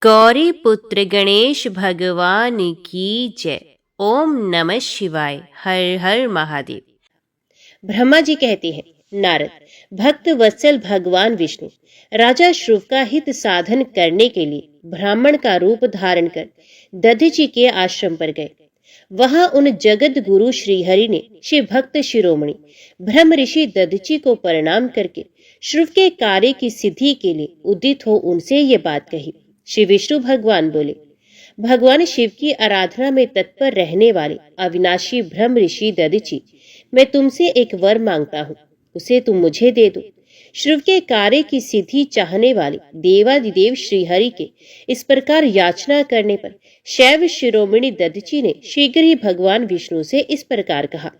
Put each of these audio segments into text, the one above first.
गौरी पुत्र गणेश भगवान की जय। ओम नमः शिवाय। हर हर महादेव। ब्रह्मा जी कहते हैं, नारद, भक्त वत्सल भगवान विष्णु राजा श्रुव का हित साधन करने के लिए ब्राह्मण का रूप धारण कर दधीचि के आश्रम पर गए। वहां उन जगत गुरु श्रीहरि ने शिव भक्त शिरोमणि ब्रह्म ऋषि दधीचि को प्रणाम करके श्रुव के कार्य की सिद्धि के लिए उदित हो उनसे ये बात कही। श्री विष्णु भगवान बोले, भगवान शिव की आराधना में तत्पर रहने वाले अविनाशी ब्रह्म ऋषि दधीचि, मैं तुमसे एक वर मांगता हूँ, उसे तुम मुझे दे दो। श्रुव के कार्य की सिद्धि चाहने वाले देवादिदेव श्रीहरि के इस प्रकार याचना करने पर शैव शिरोमणि दधीचि ने शीघ्र ही भगवान विष्णु से इस प्रकार कहा।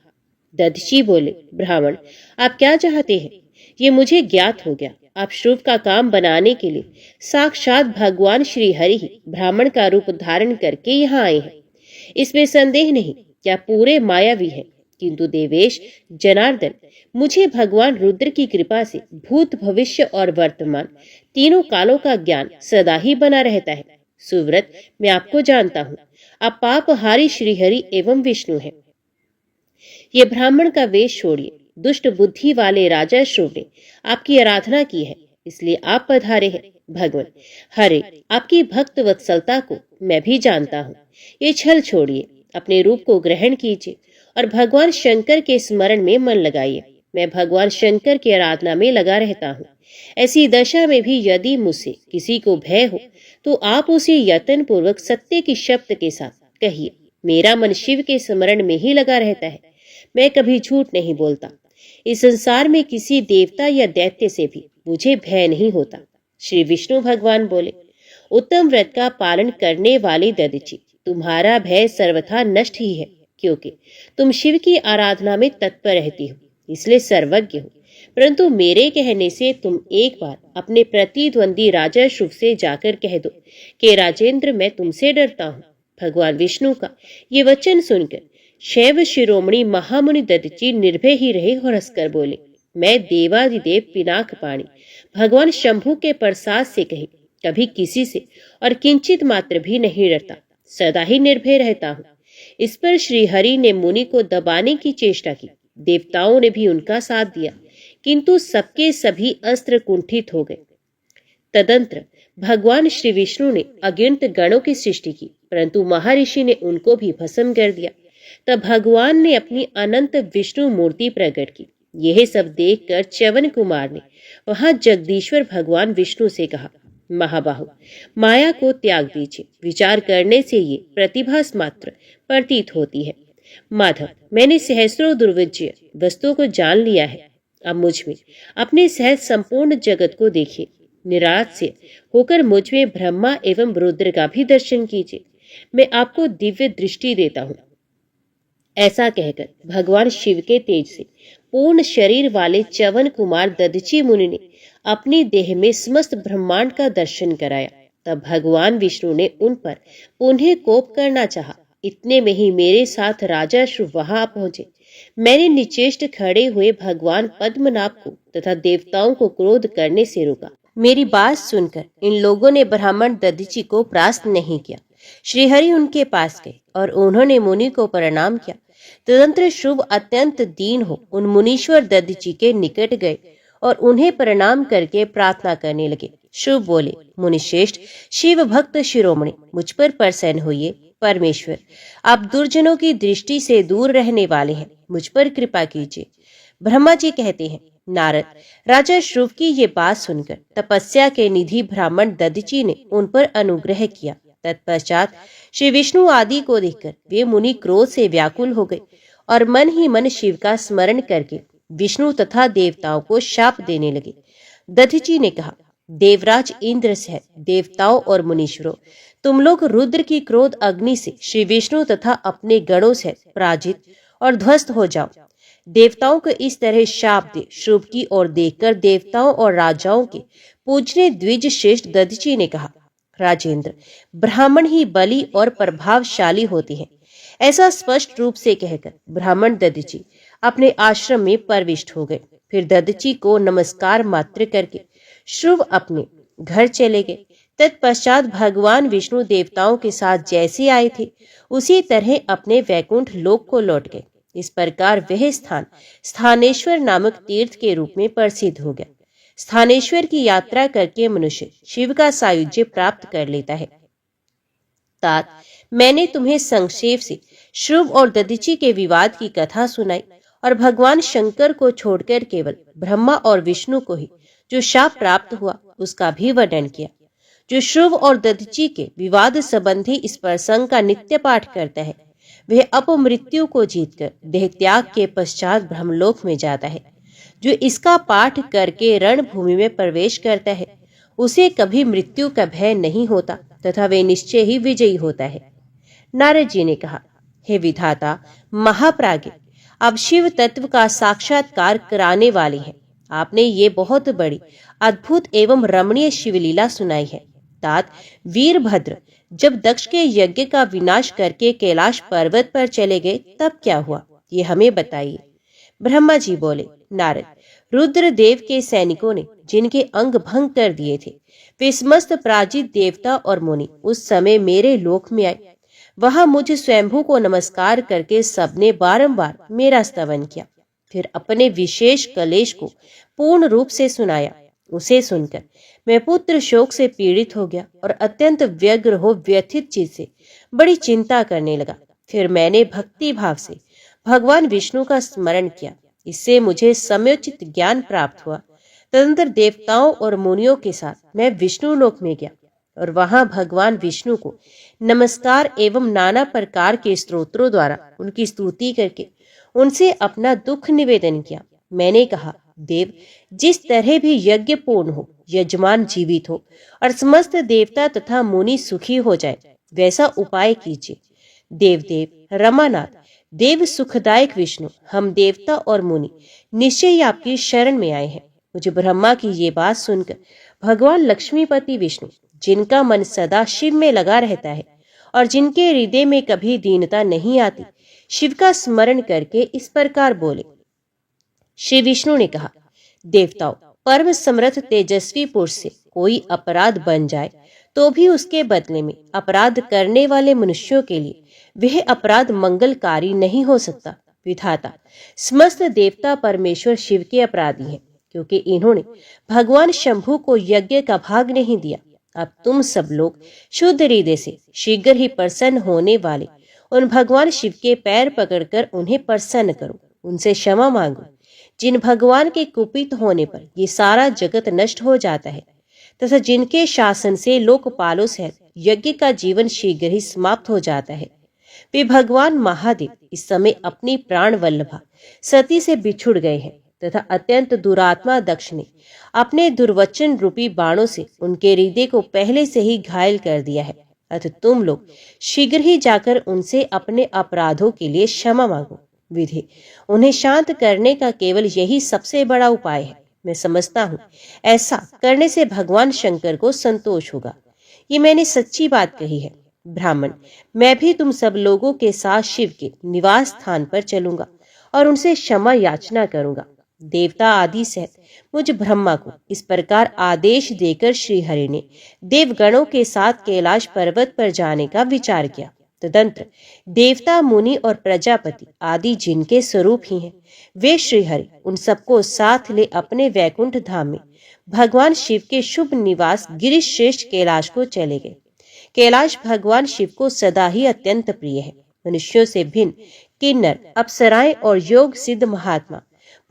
दधीचि बोले, ब्राह्मण, आप क्या चाहते हैं? ये मुझे ज्ञात हो गया। आप श्रुव का काम बनाने के लिए साक्षात भगवान श्री हरि ही ब्राह्मण का रूप धारण करके यहाँ आए हैं, इसमें संदेह नहीं। क्या पूरे मायावी है, किंतु देवेश जनार्दन, मुझे भगवान रुद्र की कृपा से भूत भविष्य और वर्तमान तीनों कालों का ज्ञान सदा ही बना रहता है। सुव्रत, मैं आपको जानता हूँ, आप पापहारी श्रीहरि एवं विष्णु हैं। ये ब्राह्मण का वेश छोड़िए। दुष्ट बुद्धि वाले राजा श्रुव ने आपकी आराधना की है, इसलिए आप पधारे हैं। भगवान, हरे, आपकी भक्त वत्सलता को मैं भी जानता हूँ। ये छल छोड़िए, अपने रूप को ग्रहण कीजिए और भगवान शंकर के स्मरण में मन लगाइए। मैं भगवान शंकर की आराधना में लगा रहता हूँ। ऐसी दशा में भी यदि मुझसे किसी को भय हो तो आप उसे यत्न पूर्वक सत्य की शब्द के साथ कहिए। मेरा मन शिव के स्मरण में ही लगा रहता है, मैं कभी झूठ नहीं बोलता। इस संसार में किसी देवता या दैत्य से भी मुझे भय नहीं होता। श्री विष्णु भगवान बोले, उत्तम व्रत का पालन करने वाली दधीचि, तुम्हारा भय सर्वथा नष्ट ही है, क्योंकि तुम शिव की आराधना में तत्पर रहती हो, इसलिए सर्वज्ञ हो। परंतु मेरे कहने से तुम एक बार अपने प्रतिद्वंदी राजा शुभ से जाकर कह दो कि राजेंद्र, मैं तुमसे डरता हूँ। भगवान विष्णु का ये वचन सुनकर शैव शिरोमणि महामुनि दधीचि निर्भय ही रहे और हंसकर बोले, मैं देवादिदेव पिनाक पाणी भगवान शंभु के प्रसाद से कहे कभी किसी से और किंचित मात्र भी नहीं डरता, सदा ही निर्भय रहता हूँ। इस पर श्रीहरि ने मुनि को दबाने की चेष्टा की। देवताओं ने भी उनका साथ दिया, किंतु सबके सभी अस्त्र कुंठित हो गए। तदंतर भगवान श्री विष्णु ने अगिनत गणों की सृष्टि की, परंतु महर्षि ने उनको भी भस्म कर दिया। तब भगवान ने अपनी अनंत विष्णु मूर्ति प्रकट की। यह सब देखकर च्यवन कुमार ने वहां जगदीश्वर भगवान विष्णु से कहा, महाबाहु, माया को त्याग दीजिए। विचार करने से ये प्रतिभास मात्र प्रतीत होती है। माधव, मैंने सहस्रों दुर्विजय वस्तुओं को जान लिया है। अब मुझ में अपने सहज संपूर्ण जगत को देखिए। निराश से होकर मुझ में ब्रह्मा एवं रुद्र का भी दर्शन कीजिए। मैं आपको दिव्य दृष्टि देता हूँ। ऐसा कहकर भगवान शिव के तेज से पूर्ण शरीर वाले च्यवन कुमार दधीचि मुनि ने अपनी देह में समस्त ब्रह्मांड का दर्शन कराया। तब भगवान विष्णु ने उन पर पुनः कोप करना चाहा। इतने में ही मेरे साथ राजा श्रुव वहां पहुंचे। मैंने निचेष्ट खड़े हुए भगवान पद्मनाभ को तथा देवताओं को क्रोध करने से रोका। मेरी बात सुनकर इन लोगों ने ब्राह्मण दधीचि को परास्त नहीं किया। श्रीहरि उनके पास गए और उन्होंने मुनि को प्रणाम किया। तदंतर श्रुव अत्यंत दीन हो उन मुनीश्वर दधीचि के निकट गए और उन्हें प्रणाम करके प्रार्थना करने लगे। श्रुव बोले, मुनिश्रेष्ठ शिव भक्त शिरोमणि, मुझ पर प्रसन्न होइए। परमेश्वर, आप दुर्जनों की दृष्टि से दूर रहने वाले हैं, मुझ पर कृपा कीजिए। ब्रह्मा जी कहते हैं, नारद, राजा श्रुव की ये बात सुनकर तपस्या के निधि ब्राह्मण दधीचि ने उन पर अनुग्रह किया। तत्पश्चात श्री विष्णु आदि को देखकर वे मुनि क्रोध से व्याकुल हो गए और मन ही मन शिव का स्मरण करके विष्णु तथा देवताओं को शाप देने लगे। दधीचि ने कहा, देवराज इंद्र सहित देवताओं और मुनीश्वरों, तुम लोग रुद्र की क्रोध अग्नि से श्री विष्णु तथा अपने गणों सहित पराजित और ध्वस्त हो जाओ। देवताओं को इस तरह शाप दे श्रुव की ओर देखकर देवताओं और राजाओं के पूजने द्विज श्रेष्ठ दधीचि ने कहा, राजेंद्र, ब्राह्मण ही बली और प्रभावशाली होते हैं। ऐसा स्पष्ट रूप से कहकर ब्राह्मण दधीचि अपने आश्रम में प्रविष्ट हो गए। फिर दधीचि को नमस्कार मात्र करके श्रुव अपने घर चले गए। तत्पश्चात भगवान विष्णु देवताओं के साथ जैसे आए थे उसी तरह अपने वैकुंठ लोक को लौट गए। इस प्रकार वह स्थान स्थानेश्वर नामक तीर्थ के रूप में प्रसिद्ध हो गया। स्थानेश्वर की यात्रा करके मनुष्य शिव का सायुज्य प्राप्त कर लेता है। तात, मैंने तुम्हें संक्षेप से श्रुव और दधीचि के विवाद की कथा सुनाई और भगवान शंकर को छोड़कर केवल ब्रह्मा और विष्णु को ही जो शाप प्राप्त हुआ उसका भी वर्णन किया। जो श्रुव और दधीचि के विवाद संबंधी इस प्रसंग का नित्य पाठ करता है वह अपमृत्यु को जीतकर देह त्याग के पश्चात ब्रह्मलोक में जाता है। जो इसका पाठ करके रणभूमि में प्रवेश करता है उसे कभी मृत्यु का भय नहीं होता तथा वे निश्चय ही विजयी होता है। नारद जी ने कहा, हे विधाता महाप्राज्ञ, अब शिव तत्व का साक्षात्कार कराने वाले हैं। आपने ये बहुत बड़ी अद्भुत एवं रमणीय शिवलीला सुनाई है। तात, वीरभद्र जब दक्ष के यज्ञ का विनाश करके कैलाश पर्वत पर चले गए तब क्या हुआ, ये हमें बताइए। ब्रह्मा जी बोले, नारद, रुद्रदेव के सैनिकों ने जिनके अंग भंग कर दिए थे वे समस्त पराजित देवता और मुनि उस समय मेरे लोक में आए। वहां मुझ स्वयंभू को नमस्कार करके सबने बारंबार मेरा स्तवन किया। फिर अपने विशेष कलेश को पूर्ण रूप से सुनाया। उसे सुनकर मैं पुत्र शोक से पीड़ित हो गया और अत्यंत व्यग्र हो व्यथित चित्त से बड़ी चिंता करने लगा। फिर मैंने भक्ति भाव से भगवान विष्णु का स्मरण किया। इससे मुझे समयोचित ज्ञान प्राप्त हुआ। तदनंतर देवताओं और मुनियों के साथ मैं विष्णु लोक में गया और वहां भगवान विष्णु को नमस्कार एवं नाना प्रकार के स्तोत्रों द्वारा उनकी स्तुति करके उनसे अपना दुख निवेदन किया। मैंने कहा, देव, जिस तरह भी यज्ञ पूर्ण हो, यजमान जीवित हो और समस्त देवता तथा मुनि सुखी हो जाए वैसा उपाय कीजिए। देवदेव रमानाथ, देव सुखदायक विष्णु, हम देवता और मुनि निश्चय ही आपकी शरण में आए हैं। मुझे ब्रह्मा की ये बात सुनकर भगवान लक्ष्मीपति विष्णु, जिनका मन सदा शिव में लगा रहता है और जिनके हृदय में कभी दीनता नहीं आती, शिव का स्मरण करके इस प्रकार बोले। श्री विष्णु ने कहा, देवताओं, परम समर्थ तेजस्वी पुरुष से कोई अपराध बन जाए तो भी उसके बदले में अपराध करने वाले मनुष्यों के लिए वह अपराध मंगलकारी नहीं हो सकता। विधाता, समस्त देवता परमेश्वर शिव के अपराधी हैं, क्योंकि इन्होंने भगवान शंभु को यज्ञ का भाग नहीं दिया। अब तुम सब लोग शुद्ध हृदय से शीघ्र ही प्रसन्न होने वाले उन भगवान शिव के पैर पकड़कर उन्हें प्रसन्न करो, उनसे क्षमा मांगो। जिन भगवान के कुपित होने पर ये सारा जगत नष्ट हो जाता है तथा जिनके शासन से लोकपालों सहित यज्ञ का जीवन शीघ्र ही समाप्त हो जाता है, वे भगवान महादेव इस समय अपनी प्राण वल्लभा सती से बिछुड़ गए हैं तथा अत्यंत दुरात्मा दक्ष ने अपने दुर्वचन रूपी बाणों से उनके हृदय को पहले से ही घायल कर दिया है। अतः तुम लोग शीघ्र ही जाकर उनसे अपने अपराधों के लिए क्षमा मांगो। विधि, उन्हें शांत करने का केवल यही सबसे बड़ा उपाय है। मैं समझता हूँ ऐसा करने से भगवान शंकर को संतोष होगा। ये मैंने सच्ची बात कही है। ब्राह्मण, मैं भी तुम सब लोगों के साथ शिव के निवास स्थान पर चलूंगा और उनसे क्षमा याचना करूंगा। देवता आदि सहित मुझ ब्रह्मा को इस प्रकार आदेश देकर श्री हरि ने देवगणों के साथ कैलाश पर्वत पर जाने का विचार किया। तदंतर देवता मुनि और प्रजापति आदि जिनके स्वरूप ही हैं, वे श्री हरि उन सबको साथ ले अपने वैकुंठ धाम में भगवान शिव के शुभ निवास गिरिश श्रेष्ठ कैलाश को चले गए। कैलाश भगवान शिव को सदा ही अत्यंत प्रिय है। मनुष्यों से भिन्न किन्नर, अप्सराएं और योग सिद्ध महात्मा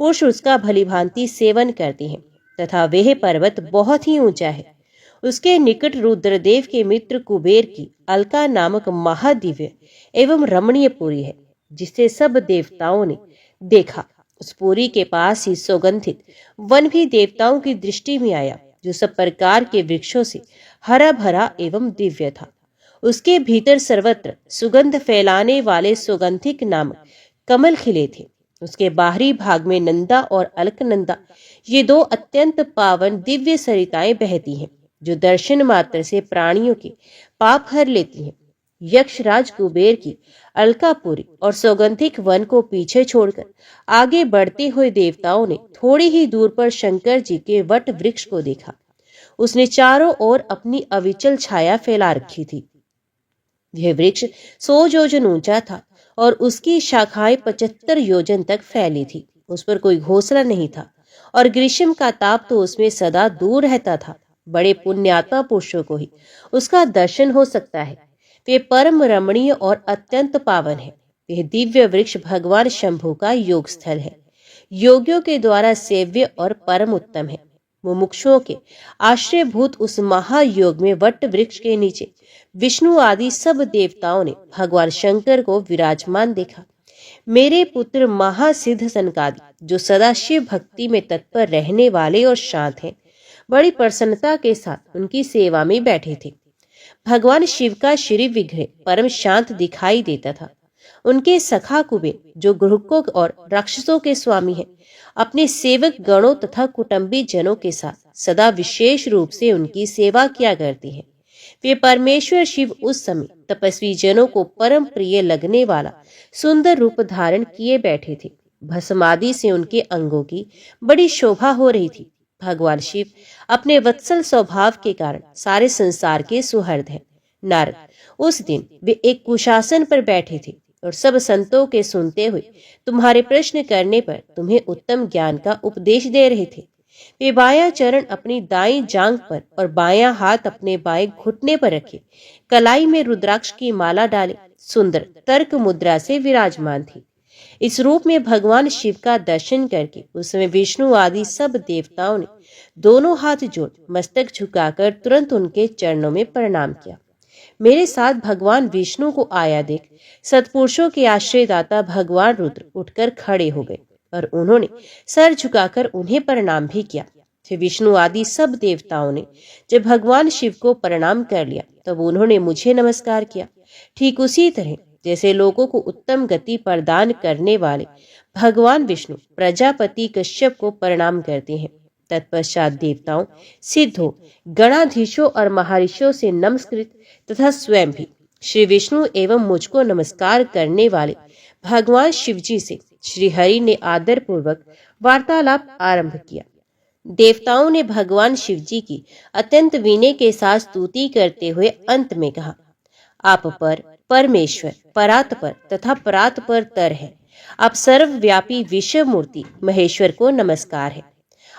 पुरुष उसका भलीभांति सेवन करते हैं तथा वह पर्वत बहुत ही ऊंचा है। उसके निकट रुद्रदेव के मित्र कुबेर की अलका नामक महादिव्य एवं रमणीय पुरी है, जिसे सब देवताओं ने देखा। उस पुरी के पास ही सुगंधित वन भी देवताओं की दृष्टि में आया, जो सब प्रकार के वृक्षों से हरा भरा एवं दिव्य था। उसके भीतर सर्वत्र सुगंध फैलाने वाले सुगंधिक नामक कमल खिले थे। उसके बाहरी भाग में नंदा और अलकनंदा ये दो अत्यंत पावन दिव्य सरिताएं बहती हैं, जो दर्शन मात्र से प्राणियों के पाप हर लेती हैं। यक्षराज कुबेर की अलकापुरी और सौगंधिक वन को पीछे छोड़कर आगे बढ़ते हुए देवताओं ने थोड़ी ही दूर पर शंकर जी के वट वृक्ष को देखा। उसने चारों ओर अपनी अविचल छाया फैला रखी थी। यह वृक्ष 100 योजन ऊंचा था और उसकी शाखाएं 75 योजन तक फैली थी। उस पर कोई घोंसला नहीं था और ग्रीष्म का ताप तो उसमें सदा दूर रहता था। बड़े पुण्यात्मा पुरुषों को ही उसका दर्शन हो सकता है। वे परम रमणीय और अत्यंत पावन है। यह दिव्य वृक्ष भगवान शंभु का योग स्थल है, योगियों के द्वारा सेव्य और परम उत्तम है। मुमुक्षुओं के आश्रयभूत उस महायोग में वट वृक्ष के नीचे विष्णु आदि सब देवताओं ने भगवान शंकर को विराजमान देखा। मेरे पुत्र महासिद्ध सनकादि, जो सदा शिव भक्ति में तत्पर रहने वाले और शांत हैं, बड़ी प्रसन्नता के साथ उनकी सेवा में बैठे थे। भगवान शिव का श्री विग्रह परम शांत दिखाई देता था। उनके सखा कुबेर, जो गृहकों और राक्षसों के स्वामी हैं, अपने सेवक गणों तथा कुटुंबी जनों के साथ सदा विशेष रूप से उनकी सेवा किया करते हैं। वे परमेश्वर शिव उस समय तपस्वी जनों को परम प्रिय लगने वाला सुंदर रूप धारण किए बैठे थे। भस्मादि से उनके अंगों की बड़ी शोभा हो रही थी। भगवान शिव अपने वत्सल स्वभाव के कारण सारे संसार के सुहृद हैं। नारद, उस दिन वे एक कुशासन पर बैठे थे और सब संतों के सुनते हुए तुम्हारे प्रश्न करने पर तुम्हें उत्तम ज्ञान का उपदेश दे रहे थे। वे बायां चरण अपनी दाईं जांघ पर और बायां हाथ अपने बाएं घुटने पर रखे, कलाई में रुद्राक्ष की माला डाले, सुंदर तर्क मुद्रा से विराजमान थी। इस रूप में भगवान शिव का दर्शन करके उस समय विष्णु आदि सब देवताओं ने दोनों हाथ जोड़ मस्तक झुकाकर तुरंत उनके चरणों में प्रणाम किया। मेरे साथ भगवान विष्णु को आया देख सत्पुरुषों के आश्रयदाता भगवान रुद्र उठकर खड़े हो गए और उन्होंने सर झुकाकर उन्हें प्रणाम भी किया। फिर विष्णु आदि सब देवताओं ने जब भगवान शिव को प्रणाम कर लिया तब उन्होंने मुझे नमस्कार किया। ठीक उसी तरह जैसे लोगों को उत्तम गति प्रदान करने वाले भगवान विष्णु प्रजापति कश्यप को प्रणाम करते हैं। तत्पश्चात देवताओं, सिद्धों, गणाधीशों और महर्षियों से नमस्कृत तथा स्वयं भी श्री विष्णु एवं मुझको नमस्कार करने वाले भगवान शिवजी से श्री हरि ने आदर पूर्वक वार्तालाप आरंभ किया। देवताओं ने भगवान शिवजी की अत्यंत विनय के साथ स्तुति करते हुए अंत में कहा, आप पर परमेश्वर, परात्पर तथा परात्पर तर है। आप सर्वव्यापी विश्व मूर्ति महेश्वर को नमस्कार है।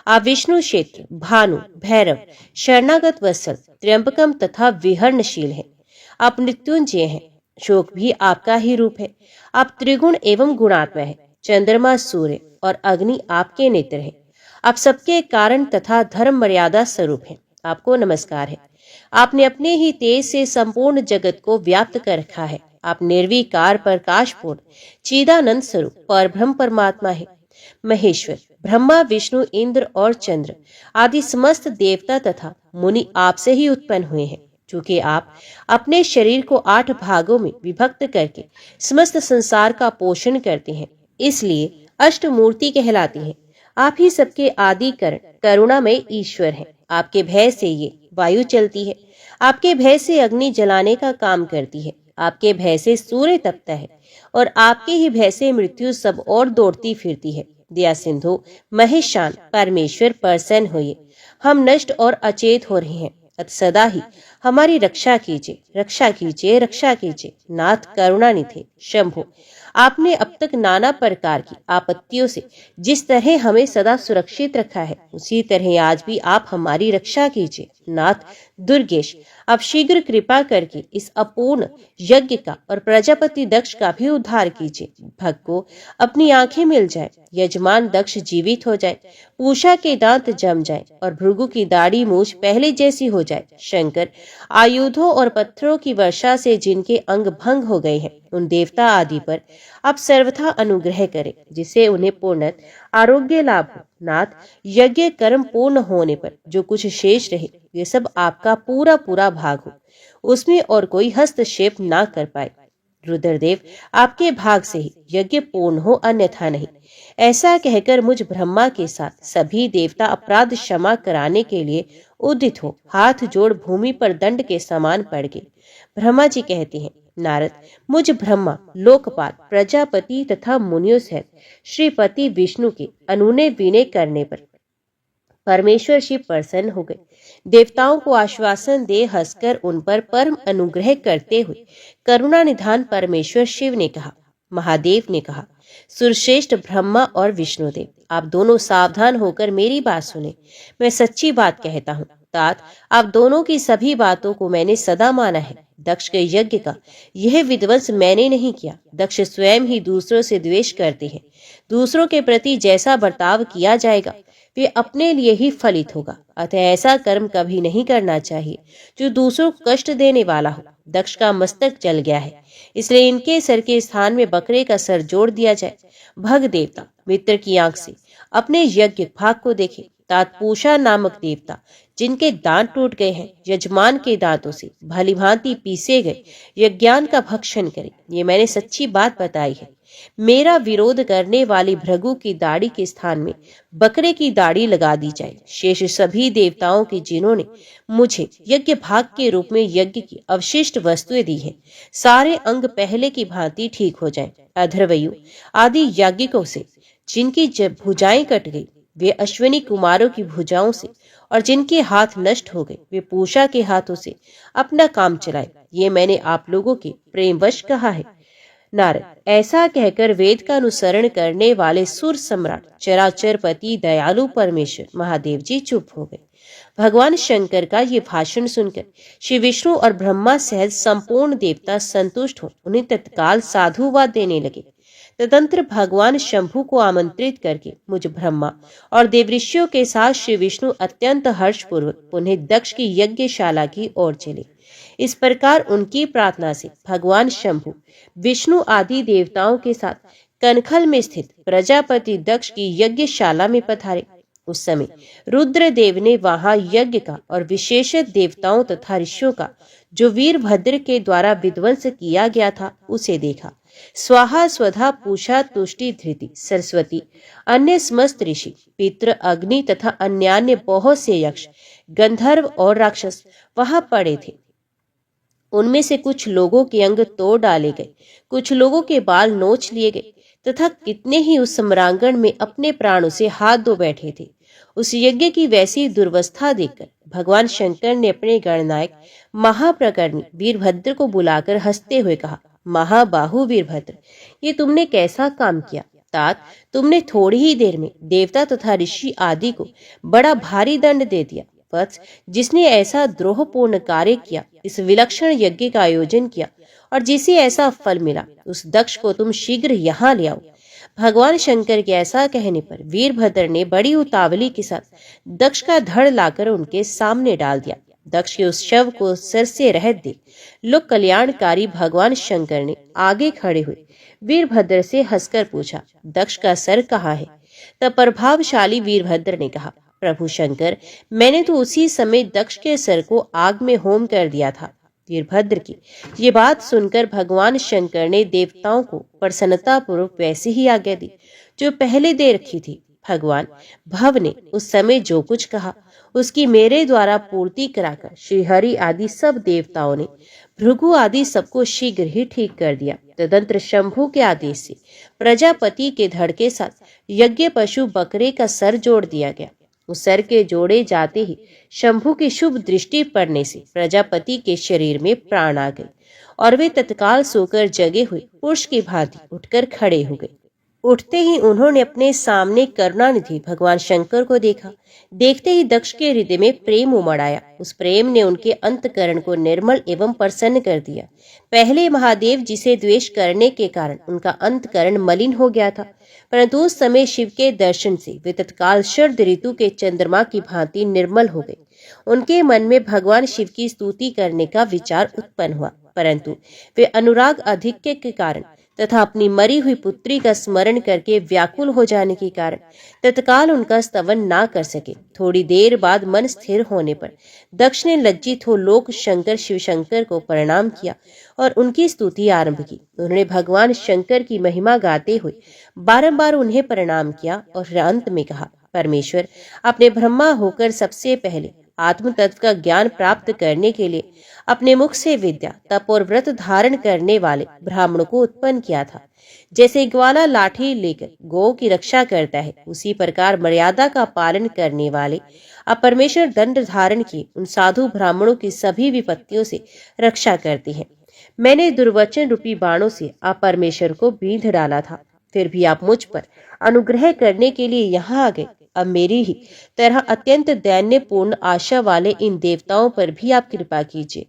आप विष्णु क्षेत्र, भानु, भैरव, शरणागत वत्सल, त्र्यंबकम तथा विहरणशील हैं। आप मृत्युंजय हैं। शोक भी आपका ही रूप है। आप त्रिगुण एवं गुणात्मा है। चंद्रमा, सूर्य और अग्नि आपके नेत्र हैं। आप सबके कारण तथा धर्म मर्यादा स्वरूप हैं। आपको नमस्कार है। आपने अपने ही तेज से संपूर्ण जगत को व्याप्त कर रखा है। आप निर्विकार प्रकाशपूर्ण चिदानंद स्वरूप परब्रह्म परमात्मा है। महेश्वर, ब्रह्मा, विष्णु, इंद्र और चंद्र आदि समस्त देवता तथा मुनि आपसे ही उत्पन्न हुए हैं। चूंकि आप अपने शरीर को 8 भागों में विभक्त करके समस्त संसार का पोषण करते हैं, इसलिए अष्टमूर्ति कहलाती हैं। आप ही सबके आदि कारण करुणामय ईश्वर हैं। आपके भय से ये वायु चलती है। आपके भय से अग्नि जलाने का काम करती है। आपके भय से सूर्य तपता है और आपके ही भय से मृत्यु सब और दौड़ती फिरती है। दया सिंधु महेशान परमेश्वर प्रसन्न होइए। हम नष्ट और अचेत हो रहे हैं, अत सदा ही हमारी रक्षा कीजिए, रक्षा कीजिए, रक्षा कीजिए। नाथ करुणानिधे शंभो, आपने अब तक नाना प्रकार की आपत्तियों से जिस तरह हमें सदा सुरक्षित रखा है, उसी तरह आज भी आप हमारी रक्षा कीजिए। नाथ दुर्गेश, आप शीघ्र कृपा करके इस अपूर्ण यज्ञ का और प्रजापति दक्ष का भी उद्धार कीजिए। भक्त को अपनी आंखें मिल जाए, यजमान दक्ष जीवित हो जाए, पूषा के दांत जम जाए और भृगु की दाढ़ी मूछ पहले जैसी हो जाए। शंकर आयुधों और पत्थरों की वर्षा से जिनके अंग भंग हो गए हैं, उन देवता आदि पर आप सर्वथा अनुग्रह करें, जिससे उन्हें पूर्ण आरोग्य लाभ हो। नाथ, यज्ञ कर्म पूर्ण होने पर जो कुछ शेष रहे, ये सब आपका पूरा पूरा भाग हो, उसमें और कोई हस्तक्षेप ना कर पाए। रुद्रदेव, आपके भाग से ही यज्ञ पूर्ण हो, अन्यथा नहीं। ऐसा कहकर मुझ ब्रह्मा के साथ सभी देवता अपराध क्षमा कराने के लिए उदित हो हाथ जोड़ भूमि पर दंड के समान पड़ गए। ब्रह्मा जी कहते हैं, नारद, मुझ ब्रह्मा, लोकपाल, प्रजापति तथा मुनियों सहित श्रीपति विष्णु के अनुनय विनय करने पर परमेश्वर शिव प्रसन्न हो गए। देवताओं को आश्वासन दे हंसकर उन पर परम अनुग्रह करते हुए करुणा निधान परमेश्वर शिव ने कहा, महादेव ने कहा, सुरश्रेष्ठ ब्रह्मा और विष्णुदेव, आप दोनों सावधान होकर मेरी बात सुने। मैं सच्ची बात कहता हूँ। तात, आप दोनों की सभी बातों को मैंने सदा माना है। दक्ष के यज्ञ का यह विध्वंस मैंने नहीं किया। दक्ष स्वयं ही दूसरों से द्वेष करते हैं। दूसरों के प्रति जैसा बर्ताव किया जाएगा वे अपने लिए ही फलित होगा। अतः ऐसा कर्म कभी नहीं करना चाहिए जो दूसरों को कष्ट देने वाला हो। दक्ष का मस्तक जल गया है, इसलिए इनके सर के स्थान में बकरे का सर जोड़ दिया जाए। भग देवता मित्र की आंख से अपने यज्ञ भाग को देखे। तात पूषा नामक देवता जिनके दांत टूट गए हैं, यजमान के दांतों से भली भांति पीसे गए यज्ञान का भक्षण करे। ये मैंने सच्ची बात बताई है। मेरा विरोध करने वाली भृगु की दाढ़ी के स्थान में बकरे की दाढ़ी लगा दी जाए। शेष सभी देवताओं के जिन्होंने मुझे यज्ञ भाग के रूप में यज्ञ की अवशिष्ट वस्तुएं दी हैं, सारे अंग पहले की भांति ठीक हो जाएं। अधर्वयु आदि याज्ञिकों से जिनकी भुजाएं कट गई वे अश्विनी कुमारों की भुजाओं से, और जिनके हाथ नष्ट हो गए वे पूषा के हाथों से अपना काम चलाए। ये मैंने आप लोगों के प्रेमवश कहा है। नारद, ऐसा कहकर वेद का अनुसरण करने वाले सुर सम्राट चराचर पति दयालु परमेश्वर महादेव जी चुप हो गए। भगवान शंकर का ये भाषण सुनकर श्री विष्णु और ब्रह्मा सहित संपूर्ण देवता संतुष्ट हो उन्हें तत्काल साधुवाद देने लगे। तदंतर भगवान शंभु को आमंत्रित करके मुझ ब्रह्मा और देवऋषियों के साथ श्री विष्णु अत्यंत हर्षपूर्वक पुनः दक्ष की यज्ञशाला की ओर चले। इस प्रकार उनकी प्रार्थना से भगवान शंभु विष्णु आदि देवताओं के साथ कनखल में स्थित प्रजापति दक्ष की यज्ञशाला में पधारे। उस समय रुद्रदेव ने वहां यज्ञ का और विशेषत देवताओं तथा ऋषियों का जो वीरभद्र के द्वारा विध्वंस किया गया था उसे देखा। स्वाहा स्वधा पूषा तुष्टि धृति सरस्वती अन्य समस्त ऋषि पितृ अग्नि तथा अन्यान्य बहुत से यक्ष गंधर्व और राक्षस वहां पड़े थे। उनमें से कुछ लोगों के अंग तोड़ डाले गए, कुछ लोगों के बाल नोच लिए गए तथा कितने ही उस सम्रांगण में अपने प्राणों से हाथ धो बैठे थे। उस यज्ञ की वैसी दुर्वस्था देखकर भगवान शंकर ने अपने गणनायक महाप्रकरणी वीरभद्र को बुलाकर हंसते हुए कहा, महाबाहु वीरभद्र, ये तुमने कैसा काम किया। तात, तुमने थोड़ी ही देर में देवता तथा ऋषि आदि को बड़ा भारी दंड दे दिया। वत्स, जिसने ऐसा द्रोहपूर्ण कार्य किया, इस विलक्षण यज्ञ का आयोजन किया और जिसे ऐसा फल मिला, उस दक्ष को तुम शीघ्र यहाँ ले आओ। भगवान शंकर के ऐसा कहने पर वीरभद्र ने बड़ी उतावली के साथ दक्ष का धड़ लाकर उनके सामने डाल दिया। दक्ष के उस शव को सर से रहत देख लोक कल्याणकारी भगवान शंकर ने आगे खड़े हुए वीरभद्र से हंसकर पूछा, दक्ष का सर कहाँ है। तब प्रभावशाली वीरभद्र ने कहा, प्रभु शंकर, मैंने तो उसी समय दक्ष के सर को आग में होम कर दिया था। वीरभद्र की ये बात सुनकर भगवान शंकर ने देवताओं को प्रसन्नता पूर्वक वैसे ही आज्ञा दी जो पहले दे रखी थी। भगवान भव ने उस समय जो कुछ कहा उसकी मेरे द्वारा पूर्ति कराकर श्रीहरि आदि सब देवताओं ने भृगु आदि सबको शीघ्र ही ठीक कर दिया। तदंतर शंभु के आदेश से प्रजापति के धड़ के साथ यज्ञ पशु बकरे का सर जोड़ दिया गया। उस सर के जोड़े जाते ही शंभु की शुभ दृष्टि पड़ने से प्रजापति के शरीर में प्राण आ गए और वे तत्काल सोकर जगे हुए पुरुष की भांति उठकर खड़े हो गए। उठते ही उन्होंने अपने सामने करुणानिधि भगवान शंकर को देखा। देखते ही दक्ष के हृदय में प्रेम उमड़ आया। उस प्रेम ने उनके अंतकरण को निर्मल एवं प्रसन्न कर दिया। पहले महादेव जिसे द्वेष करने के कारण उनका अंतकरण मलिन हो गया था, परंतु उस समय शिव के दर्शन से वे तत्काल शरद ऋतु के चंद्रमा की भांति निर्मल हो गए। उनके मन में भगवान शिव की स्तुति करने का विचार उत्पन्न हुआ, परंतु वे अनुराग अधिक्य के कारण तथा अपनी मरी हुई पुत्री का स्मरण करके व्याकुल हो जाने के कारण तत्काल उनका स्तवन ना कर सके। थोड़ी देर बाद मन स्थिर होने पर दक्ष ने लज्जित हो लोक शंकर शिव शंकर को प्रणाम किया और उनकी स्तुति आरंभ की। उन्होंने भगवान शंकर की महिमा गाते हुए बारंबार उन्हें प्रणाम किया और अंत में कहा, परमेश्वर, आपने ब्रह्मा होकर सबसे पहले आत्म तत्व का ज्ञान प्राप्त करने के लिए अपने मुख से विद्या, तप और व्रत धारण करने वाले ब्राह्मणों को उत्पन्न किया था। जैसे ग्वाला लाठी लेकर गौ की रक्षा करता है, उसी प्रकार मर्यादा का पालन करने वाले अब परमेश्वर दंड धारण किए उन साधु ब्राह्मणों की सभी विपत्तियों से रक्षा करते हैं। मैंने दुर्वचन रूपी बाणों से आप परमेश्वर को बींध डाला था, फिर भी आप मुझ पर अनुग्रह करने के लिए यहाँ आ गए। अब मेरी ही तरह अत्यंत दैन्यपूर्ण आशा वाले इन देवताओं पर भी आप कृपा कीजिए।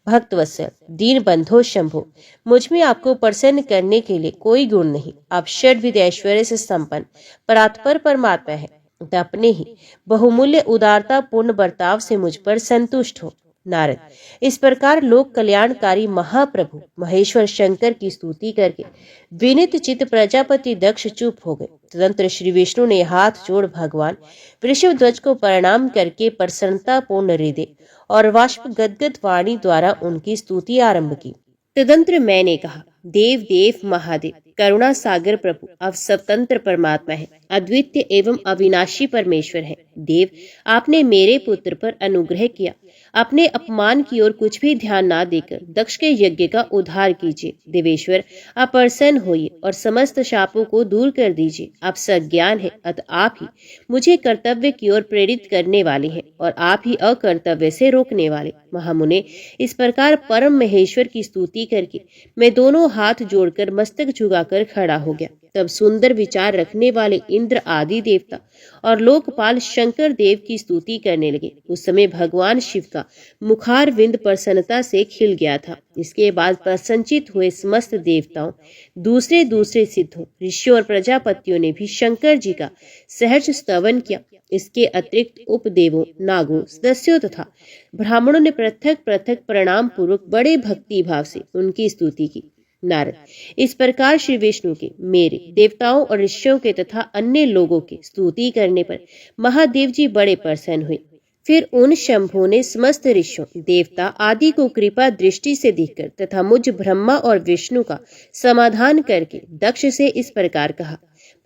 भक्त वत्सल, दीन बंधो शंभो, मुझ में आपको प्रसन्न करने के लिए कोई गुण नहीं। आप षड्विध ऐश्वर्य से संपन्न परात्पर परमात्मा है। अपने ही बहुमूल्य उदारता पूर्ण बर्ताव से मुझ पर संतुष्ट हो। नारद, इस प्रकार लोक कल्याणकारी महाप्रभु महेश्वर शंकर की स्तुति करके विनित चित प्रजापति दक्ष चुप हो गए। तदंतर श्री विष्णु ने हाथ जोड़ भगवान वृषभ ध्वज को प्रणाम करके प्रसन्नता पूर्ण हृदय और वाष्प गदगद वाणी द्वारा उनकी स्तुति आरंभ की। तदंतर मैंने कहा, देव देव महादेव, करुणा सागर प्रभु, अब स्वतंत्र परमात्मा है, अद्वितीय एवं अविनाशी परमेश्वर है। देव, आपने मेरे पुत्र पर अनुग्रह किया, अपने अपमान की ओर कुछ भी ध्यान ना देकर दक्ष के यज्ञ का उद्धार कीजिए। देवेश्वर, आप प्रसन्न होइए और समस्त शापों को दूर कर दीजिए। आप सज्ञान है, अतः आप ही मुझे कर्तव्य की ओर प्रेरित करने वाले हैं और आप ही अकर्तव्य से रोकने वाले। महामुने, इस प्रकार परम महेश्वर की स्तुति करके मैं दोनों हाथ जोड़कर मस्तक झुकाकर खड़ा हो गया। तब सुंदर विचार रखने वाले इंद्र आदि देवता और लोकपाल शंकर देव की स्तुति करने लगे। उस समय भगवान शिव का मुखार विंद प्रसन्नता से खिल गया था। इसके बाद प्रसन्नचित हुए समस्त देवताओं, दूसरे दूसरे सिद्धों, ऋषियों और प्रजापतियों ने भी शंकर जी का सहर्ष स्तवन किया। इसके अतिरिक्त उपदेवों, नागों, सदस्यों तथा ब्राह्मणों ने पृथक पृथक प्रणाम पूर्वक बड़े भक्ति भाव से उनकी स्तुति की। नारद, इस प्रकार श्री विष्णु के, मेरे, देवताओं और ऋषियों के तथा अन्य लोगों की स्तुति करने पर महादेव जी बड़े प्रसन्न हुए। फिर उन शंभु ने समस्त ऋषियों, देवता आदि को कृपा दृष्टि से देखकर तथा मुझ ब्रह्मा और विष्णु का समाधान करके दक्ष से इस प्रकार कहा,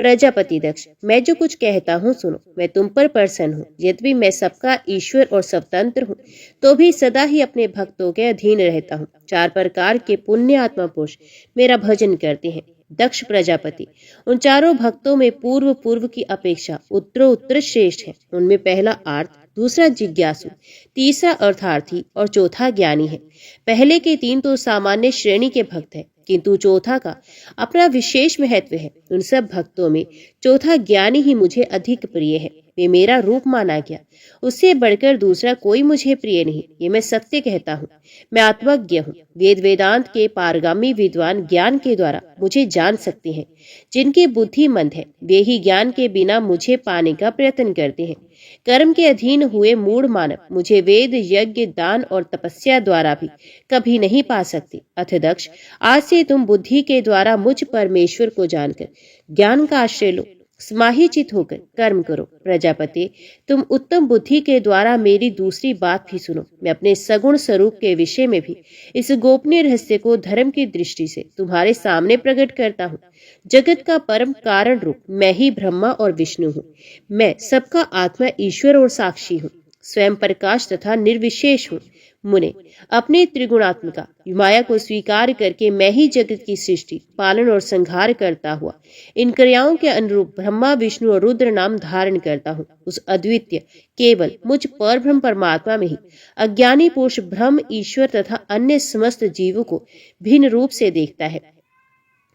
प्रजापति दक्ष, मैं जो कुछ कहता हूँ सुनो। मैं तुम पर प्रसन्न हूँ। यद्यपि मैं सबका ईश्वर और स्वतंत्र हूँ, तो भी सदा ही अपने भक्तों के अधीन रहता हूँ। 4 प्रकार के पुण्य आत्मा पुरुष मेरा भजन करते हैं। दक्ष प्रजापति, उन चारों भक्तों में पूर्व की अपेक्षा उत्तरोत्तर श्रेष्ठ है। उनमें पहला आर्त, दूसरा जिज्ञासु, तीसरा अर्थार्थी और चौथा ज्ञानी है। पहले के 3 तो सामान्य श्रेणी के भक्त हैं, किंतु चौथा का अपना विशेष महत्व है। उन सब भक्तों में चौथा ज्ञानी ही मुझे अधिक प्रिय है। वे मेरा रूप माना गया, उससे बढ़कर दूसरा कोई मुझे प्रिय नहीं। ये मैं सत्य कहता हूँ। मैं आत्मज्ञ हूँ। वेद वेदांत के पारगामी विद्वान ज्ञान के द्वारा मुझे जान सकते हैं। जिनकी बुद्धि मंद है, वे ही ज्ञान के बिना मुझे पाने का प्रयत्न करते हैं। कर्म के अधीन हुए मूढ़ मानव मुझे वेद, यज्ञ, दान और तपस्या द्वारा भी कभी नहीं पा सकते। अथ दक्ष, आज से तुम बुद्धि के द्वारा मुझ परमेश्वर को जानकर ज्ञान का आश्रय लो, समाहित होकर कर्म करो। प्रजापति, तुम उत्तम बुद्धि के द्वारा मेरी दूसरी बात भी सुनो। मैं अपने सगुण स्वरूप के विषय में भी इस गोपनीय रहस्य को धर्म की दृष्टि से तुम्हारे सामने प्रकट करता हूँ। जगत का परम कारण रूप मैं ही ब्रह्मा और विष्णु हूँ। मैं सबका आत्मा, ईश्वर और साक्षी हूँ। स्वयं प्रकाश तथा निर्विशेष हूँ। मुने, अपने त्रिगुणात्मिका माया को स्वीकार करके मैं ही जगत की सृष्टि, पालन और संहार करता हुआ इन क्रियाओं के अनुरूप ब्रह्मा, विष्णु और रुद्र नाम धारण करता हूँ। उस अद्वितीय केवल मुझ परब्रह्म परमात्मा में ही अज्ञानी पुरुष ब्रह्म, ईश्वर तथा अन्य समस्त जीवों को भिन्न रूप से देखता है।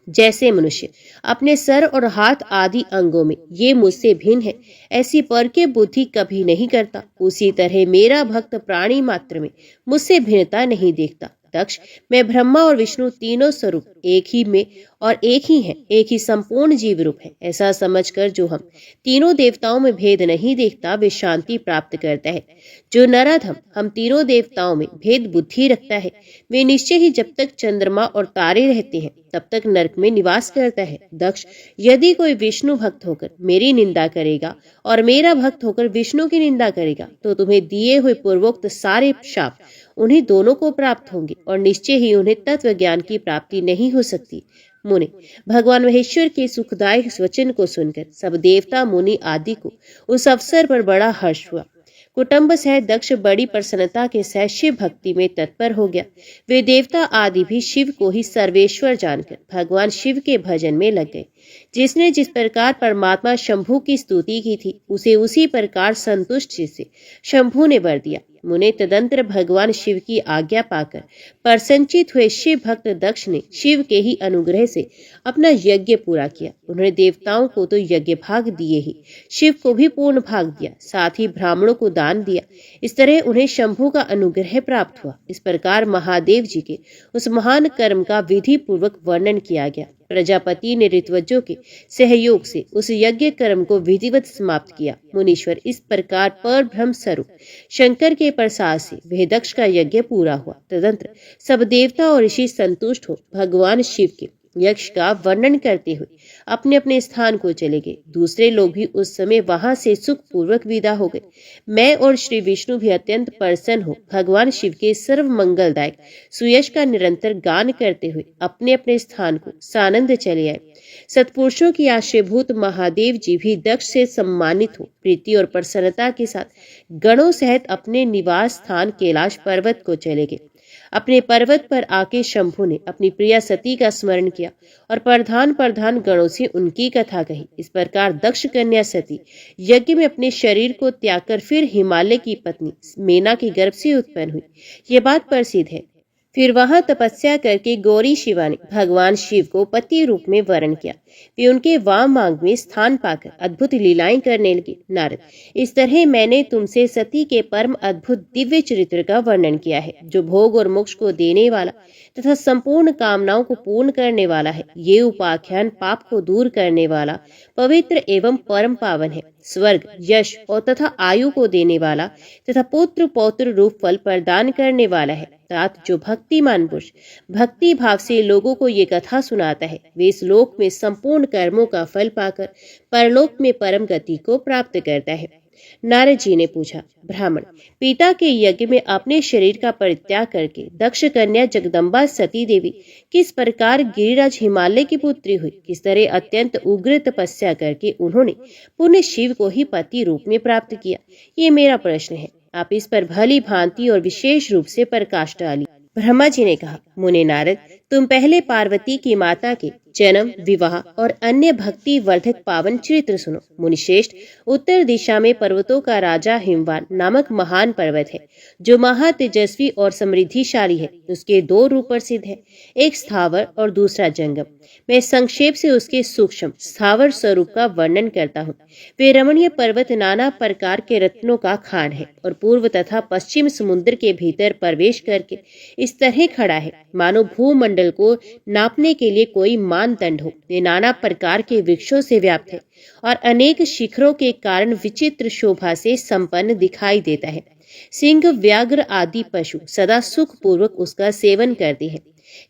जैसे मनुष्य अपने सर और हाथ आदि अंगों में ये मुझसे भिन्न है, ऐसी पर के बुद्धि कभी नहीं करता। उसी तरह मेरा भक्त प्राणी मात्र में मुझसे भिन्नता नहीं देखता। दक्ष, मैं ब्रह्मा और विष्णु तीनों स्वरूप एक ही में और एक ही है, एक ही संपूर्ण जीव रूप है। ऐसा समझकर जो हम तीनों देवताओं में भेद नहीं देखता, वे शांति प्राप्त करता है। जो नराधम हम तीनों देवताओं में भेद बुद्धि रखता है, वे निश्चय ही जब तक चंद्रमा और तारे रहते हैं तब तक नरक में निवास करता है। दक्ष, यदि कोई विष्णु भक्त होकर मेरी निंदा करेगा और मेरा भक्त होकर विष्णु की निंदा करेगा, तो तुम्हें दिए हुए पूर्वोक्त सारे शाप उन्हीं दोनों को प्राप्त होंगे और निश्चय ही उन्हें तत्व ज्ञान की प्राप्ति नहीं हो सकती। मुनि, भगवान महेश्वर के सुखदायक वचन को सुनकर सब देवता, मुनि आदि को उस अवसर पर बड़ा हर्ष हुआ। कुटुंब सहित दक्ष बड़ी प्रसन्नता के सह शिव भक्ति में तत्पर हो गया। वे देवता आदि भी शिव को ही सर्वेश्वर जानकर भगवान शिव के भजन में लग गए। जिसने जिस प्रकार परमात्मा शंभु की स्तुति की थी, उसे उसी प्रकार संतुष्टि से शंभु ने वर दिया। मुने तदंतर भगवान शिव की आज्ञा पाकर प्रसन्नचित हुए शिव भक्त दक्ष ने शिव के ही अनुग्रह से अपना यज्ञ पूरा किया। उन्होंने देवताओं को तो यज्ञ भाग दिए ही, शिव को भी पूर्ण भाग दिया, साथ ही ब्राह्मणों को दान दिया। इस तरह उन्हें शंभु का अनुग्रह प्राप्त हुआ। इस प्रकार महादेव जी के उस महान कर्म का विधि पूर्वक वर्णन किया गया। प्रजापति ने ऋत्विजों के सहयोग से उस यज्ञ कर्म को विधिवत समाप्त किया। मुनीश्वर, इस प्रकार पर ब्रह्म स्वरूप शंकर के प्रसाद से वह दक्ष का यज्ञ पूरा हुआ। तदंतर सब देवता और ऋषि संतुष्ट हो भगवान शिव के यक्ष का वर्णन करते हुए अपने अपने स्थान को चले गए। दूसरे लोग भी उस समय वहां से सुख पूर्वक विदा हो गए। मैं और श्री विष्णु भी अत्यंत प्रसन्न हो भगवान शिव के सर्व मंगलदायक सुयश का निरंतर गान करते हुए अपने अपने स्थान को सानंद चले आए। सत्पुरुषों की आश्रयभूत महादेव जी भी दक्ष से सम्मानित हो प्रीति और प्रसन्नता के साथ गणों सहित अपने निवास स्थान कैलाश पर्वत को चले गए। अपने पर्वत पर आके शंभु ने अपनी प्रिया सती का स्मरण किया और प्रधान गणों से उनकी कथा कही। इस प्रकार दक्ष कन्या सती यज्ञ में अपने शरीर को त्याग कर फिर हिमालय की पत्नी मेना के गर्भ से उत्पन्न हुई। ये बात प्रसिद्ध है। फिर वहां तपस्या करके गौरी शिवा ने भगवान शिव को पति रूप में वरण किया। वे उनके वाम मांग में स्थान पाकर अद्भुत लीलाएं करने लगे। नारद, इस तरह मैंने तुमसे सती के परम अद्भुत दिव्य चरित्र का वर्णन किया है, जो भोग और मोक्ष को देने वाला तथा संपूर्ण कामनाओं को पूर्ण करने वाला है। ये उपाख्यान पाप को दूर करने वाला, पवित्र एवं परम पावन है। स्वर्ग, यश और तथा आयु को देने वाला तथा पुत्र पौत्र रूप फल प्रदान करने वाला है। अर्थात जो भक्तिमान पुरुष भक्ति भाव से लोगों को ये कथा सुनाता है, वे इस लोक में संपूर्ण कर्मों का फल पाकर परलोक में परम गति को प्राप्त करता है। नारद जी ने पूछा, ब्राह्मण, पिता के यज्ञ में अपने शरीर का परित्याग करके दक्ष कन्या जगदम्बा सती देवी किस प्रकार गिरिराज हिमालय की पुत्री हुई? किस तरह अत्यंत उग्र तपस्या करके उन्होंने पुण्य शिव को ही पति रूप में प्राप्त किया? ये मेरा प्रश्न है। आप इस पर भली भांति और विशेष रूप से प्रकाश डालिए। ब्रह्मा जी ने कहा, मुने नारद, तुम पहले पार्वती की माता के जन्म, विवाह और अन्य भक्ति वर्धक पावन चरित्र सुनो। मुनिश्रेष्ठ, उत्तर दिशा में पर्वतों का राजा हिमवान नामक महान पर्वत है, जो महा तेजस्वी और समृद्धिशाली है। उसके दो रूप प्रसिद्ध है, एक स्थावर और दूसरा जंगम। मैं संक्षेप से उसके सूक्ष्म स्थावर स्वरूप का वर्णन करता हूँ। वे रमणीय पर्वत नाना प्रकार के रत्नों का खान है और पूर्व तथा पश्चिम समुद्र के भीतर प्रवेश करके इस तरह खड़ा है मानो भूमंडल को नापने के लिए कोई मानदंड हो। वे नाना प्रकार के वृक्षों से व्याप्त है और अनेक शिखरों के कारण विचित्र शोभा से संपन्न दिखाई देता है। सिंह, व्याघ्र आदि पशु सदा सुख पूर्वक उसका सेवन करते हैं।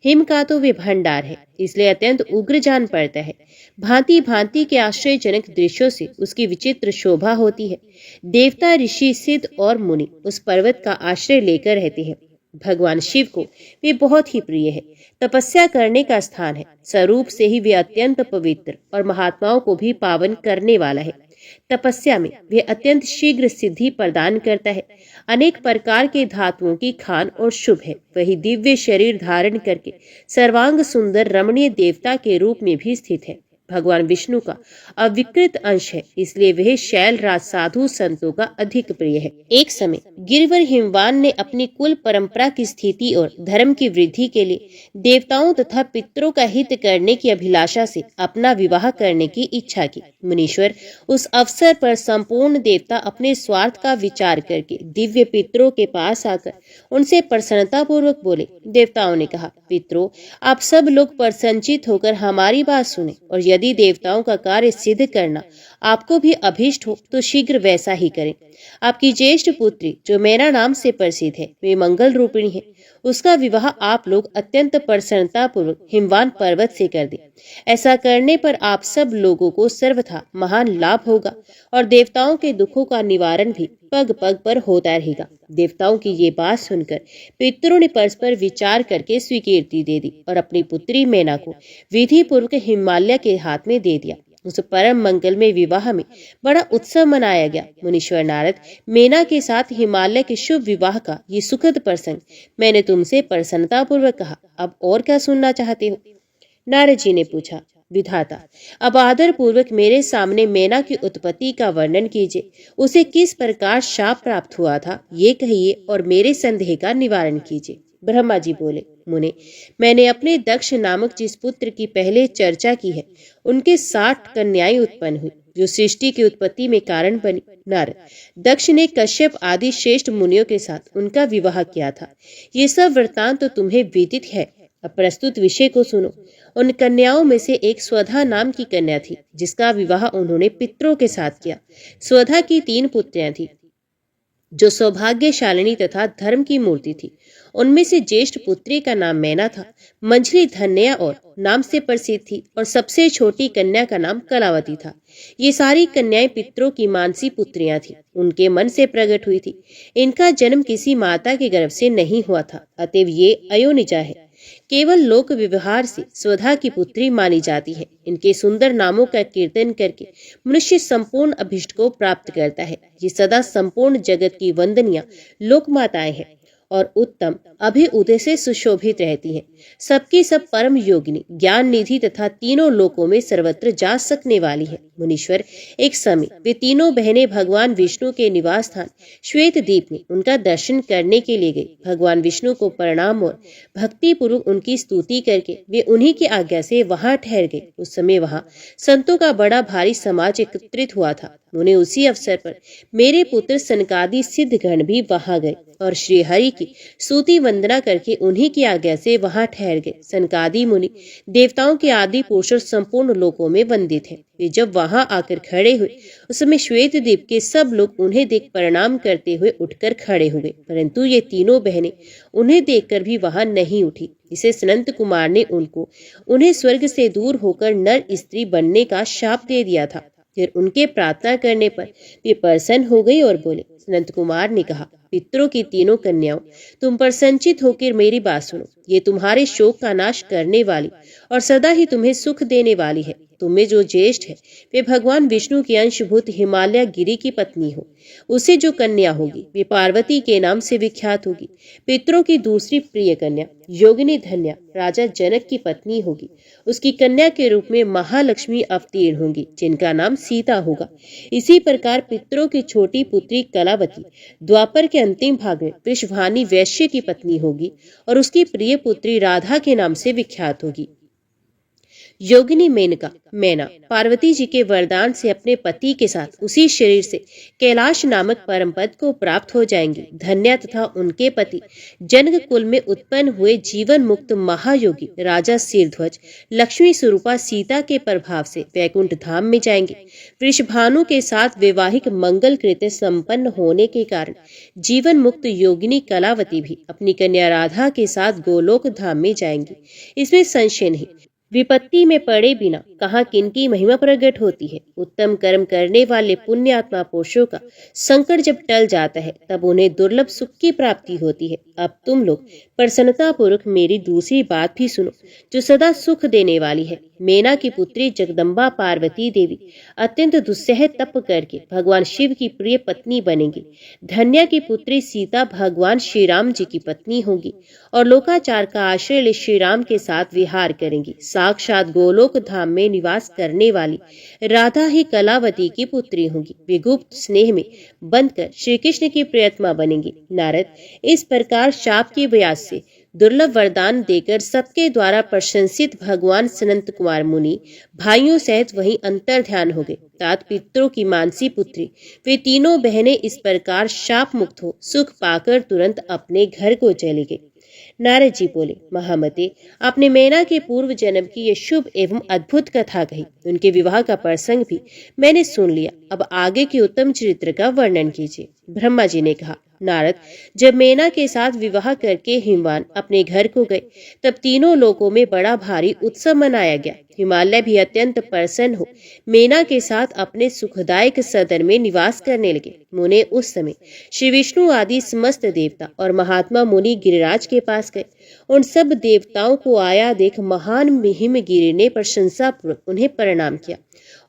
हिम का तो वे भंडार है, इसलिए अत्यंत उग्र जान पड़ता है। भांति भांति के आश्चर्यजनक दृश्यों से उसकी विचित्र शोभा होती है। देवता, ऋषि, सिद्ध और मुनि उस पर्वत का आश्रय लेकर रहते हैं। भगवान शिव को वे बहुत ही प्रिय है। तपस्या करने का स्थान है। स्वरूप से ही वे अत्यंत पवित्र और महात्माओं को भी पावन करने वाला है। तपस्या में वे अत्यंत शीघ्र सिद्धि प्रदान करता है। अनेक प्रकार के धातुओं की खान और शुभ है। वही दिव्य शरीर धारण करके सर्वांग सुंदर रमणीय देवता के रूप में भी स्थित है। भगवान विष्णु का अविकृत अंश है, इसलिए वह शैल राज साधु संतों का अधिक प्रिय है। एक समय गिरिवर हिमवान ने अपनी कुल परंपरा की स्थिति और धर्म की वृद्धि के लिए देवताओं तथा पितरों का हित करने की अभिलाषा से अपना विवाह करने की इच्छा की। मुनीश्वर, उस अवसर पर संपूर्ण देवता अपने स्वार्थ का विचार करके दिव्य पितरों के पास आकर उनसे प्रसन्नता पूर्वक बोले। देवताओं ने कहा, पितरों, आप सब लोग प्रसन्नचित होकर हमारी बात सुने और यदि देवताओं का कार्य सिद्ध करना आपको भी अभीष्ट हो तो शीघ्र वैसा ही करें। आपकी ज्येष्ठ पुत्री जो मेरा नाम से प्रसिद्ध है, वे मंगल रूपिणी है। उसका विवाह आप लोग अत्यंत प्रसन्नता पूर्वक हिमवान पर्वत से कर दे। ऐसा करने पर आप सब लोगों को सर्वथा महान लाभ होगा और देवताओं के दुखों का निवारण भी पग पग पर होता रहेगा। देवताओं की ये बात सुनकर पितरों ने परस्पर विचार करके स्वीकृति दे दी और अपनी पुत्री मेना को विधि पूर्वक हिमालय के हाथ में दे दिया। उस परम मंगलमय विवाह में बड़ा उत्सव मनाया गया। मुनीश्वर नारद, मेना के साथ हिमालय के शुभ विवाह का ये सुखद प्रसंग मैंने तुमसे प्रसन्नता पूर्वक कहा, अब और क्या सुनना चाहते हो? नारद जी ने पूछा, विधाता, अब आदर पूर्वक मेरे सामने मेना की उत्पत्ति का वर्णन कीजिए। उसे किस प्रकार शाप प्राप्त हुआ था ये कहिए और मेरे संदेह का निवारण कीजिए। ब्रह्मा जी बोले, मुने, मैंने अपने दक्ष नामक जिस पुत्र की पहले चर्चा की है, उनके 60 कन्याएं उत्पन्न हुई जो सृष्टि की उत्पत्ति में कारण बनी। नारद, दक्ष ने कश्यप आदि श्रेष्ठ मुनियों के साथ उनका विवाह किया था। ये सब वृत्तांत तो तुम्हें विदित है। अब प्रस्तुत विषय को सुनो। उन कन्याओं में से एक स्वधा नाम की कन्या थी, जिसका विवाह उन्होंने पितरों के साथ किया। स्वधा की 3 पुत्रियां थी जो सौभाग्यशालिनी तथा धर्म की मूर्ति थी। उनमें से ज्येष्ठ पुत्री का नाम मैना था, मंझली धन्या और नाम से प्रसिद्ध थी और सबसे छोटी कन्या का नाम कलावती था। ये सारी कन्याएं पितरों की मानसी पुत्रियां थी, उनके मन से प्रकट हुई थी। इनका जन्म किसी माता के गर्भ से नहीं हुआ था, अतएव ये अयोनिजा है। केवल लोक व्यवहार से स्वधा की पुत्री मानी जाती है। इनके सुंदर नामों का कीर्तन करके मनुष्य संपूर्ण अभिष्ट को प्राप्त करता है। ये सदा संपूर्ण जगत की वंदनीय लोक माताएं हैं और उत्तम अभिउदय से सुशोभित रहती हैं। सबकी सब परम योगिनी, ज्ञान निधि तथा तीनों लोकों में सर्वत्र जा सकने वाली है। मुनीश्वर, एक समय वे तीनों बहनें भगवान विष्णु के निवास स्थान श्वेत द्वीप में उनका दर्शन करने के लिए गई। भगवान विष्णु को प्रणाम और भक्ति पूर्वक उनकी स्तुति करके वे उन्हीं की आज्ञा से वहां ठहर गए। उस समय वहां संतों का बड़ा भारी समाज एकत्रित हुआ था। उन्हें उसी अवसर पर मेरे पुत्र सनकादि सिद्धगण भी वहां गए और श्री हरि की स्तुति वंदना करके उन्हीं की आज्ञा से वहां ठहर गए। सनकादि मुनि देवताओं के आदि पुरुष और संपूर्ण लोकों में वंदित हैं। वे जब वहां आकर खड़े हुए, उस समय श्वेत द्वीप के सब लोग उन्हें देख प्रणाम करते हुए उठकर खड़े हुए, परंतु ये तीनों बहनें उन्हें देखकर भी वहां नहीं उठी। इसे सनंत कुमार ने उन्हें स्वर्ग से दूर होकर नर स्त्री बनने का शाप दे दिया था। फिर उनके प्रार्थना करने पर वे प्रसन्न हो गई और बोले। सनंत कुमार ने कहा, पितरों की तीनों कन्याओं, तुम पर संचित होकर मेरी बात सुनो। ये तुम्हारे शोक का नाश करने वाली और सदा ही तुम्हें सुख देने वाली है। तुम्हें जो ज्येष्ठ है वे भगवान विष्णु की अंशभूत हिमालय गिरी की पत्नी हो। उसे जो कन्या होगी वे पार्वती के नाम से विख्यात होगी। पितरों की दूसरी प्रिय कन्या योगिनी धन्या राजा जनक की पत्नी होगी। उसकी कन्या के रूप में महालक्ष्मी अवतीर्ण होंगी, जिनका नाम सीता होगा। इसी प्रकार पितरों की छोटी पुत्री कलावती द्वापर के अंतिम भाग में वृषभानी वैश्य की पत्नी होगी और उसकी प्रिय पुत्री राधा के नाम से विख्यात होगी। योगिनी मेनका मैना पार्वती जी के वरदान से अपने पति के साथ उसी शरीर से कैलाश नामक परम पद को प्राप्त हो जाएंगी। धन्या तथा उनके पति जनक कुल में उत्पन्न हुए जीवन मुक्त महायोगी राजा सिरध्वज लक्ष्मी स्वरूपा सीता के प्रभाव से वैकुंठ धाम में जाएंगे। वृषभानु के साथ वैवाहिक मंगल कृत्य संपन्न होने के कारण जीवन मुक्त योगिनी कलावती भी अपनी कन्या राधा के साथ गोलोक धाम में जाएंगी। इसमें संशय नहीं। विपत्ति में पड़े बिना कहाँ किनकी महिमा प्रकट होती है। उत्तम कर्म करने वाले पुण्यात्मा पुरुषों का संकट जब टल जाता है तब उन्हें दुर्लभ सुख की प्राप्ति होती है। अब तुम लोग प्रसन्नता पूर्वक मेरी दूसरी बात भी सुनो, जो सदा सुख देने वाली है। मेना की पुत्री जगदम्बा पार्वती देवी अत्यंत दुस्सह तप करके भगवान शिव की प्रिय पत्नी बनेगी। धन्या की पुत्री सीता भगवान श्री राम जी की पत्नी होगी और लोकाचार का आश्रय ले श्री राम के साथ विहार करेंगी। साक्षात गोलोक धाम में निवास करने वाली राधा ही कलावती की पुत्री होगी। वे गुप्त स्नेह में बंधकर श्री कृष्ण की प्रियतमा बनेंगी। नारद, इस प्रकार शाप की व्यास से दुर्लभ वरदान देकर सबके द्वारा प्रशंसित भगवान सनंत कुमार मुनि भाइयों सहित वहीं अंतर ध्यान हो गए। तात पितरों की मानसी पुत्री वे तीनों बहनें इस प्रकार शाप मुक्त हो सुख पाकर तुरंत अपने घर को चली गई। नारद जी बोले, महामते, आपने मेना के पूर्व जन्म की ये शुभ एवं अद्भुत कथा कही। उनके विवाह का प्रसंग भी मैंने सुन लिया। अब आगे के उत्तम चरित्र का वर्णन कीजिए। ब्रह्मा जी ने कहा, नारद, जब मेना के साथ विवाह करके हिमवान अपने घर को गए तब तीनों लोकों में बड़ा भारी उत्सव मनाया गया। हिमालय भी अत्यंत प्रसन्न हो मेना के साथ अपने सुखदायक सदन में निवास करने लगे। मुने उस समय श्री विष्णु आदि समस्त देवता और महात्मा मुनि गिरिराज के पास पास गए। उन सब देवताओं को आया देख महान हिमगिरि ने प्रशंसा पूर्वक उन्हें प्रणाम किया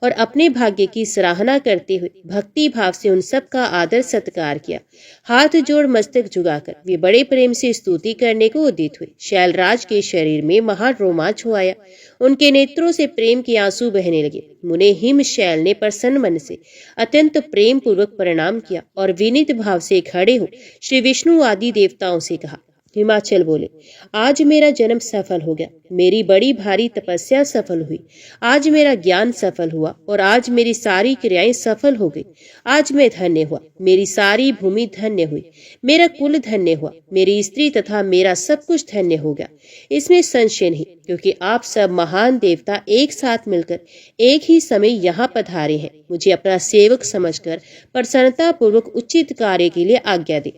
और अपने भाग्य की सराहना करते हुए भक्ति भाव से उन सब का आदर सत्कार किया। हाथ जोड़ मस्तक झुकाकर वे बड़े प्रेम से स्तुति करने को उद्यत हुए। शैलराज के शरीर में महान रोमांच हो आया, उनके नेत्रों से प्रेम के आंसू बहने लगे। मुने हिम शैल ने प्रसन्न मन से अत्यंत प्रेम पूर्वक प्रणाम किया और विनीत भाव से खड़े हो श्री विष्णु आदि देवताओं से कहा। हिमाचल बोले, आज मेरा जन्म सफल हो गया, मेरी बड़ी भारी तपस्या सफल हुई, आज मेरा ज्ञान सफल हुआ और आज मेरी सारी क्रियाएं सफल हो गई। आज मैं धन्य हुआ, मेरी सारी भूमि धन्य हुई, मेरा कुल धन्य हुआ, मेरी स्त्री तथा मेरा सब कुछ धन्य हो गया। इसमें संशय नहीं, क्योंकि आप सब महान देवता एक साथ मिलकर एक ही समय यहाँ पधारे हैं। मुझे अपना सेवक समझकर प्रसन्नता पूर्वक उचित कार्य के लिए आज्ञा दे।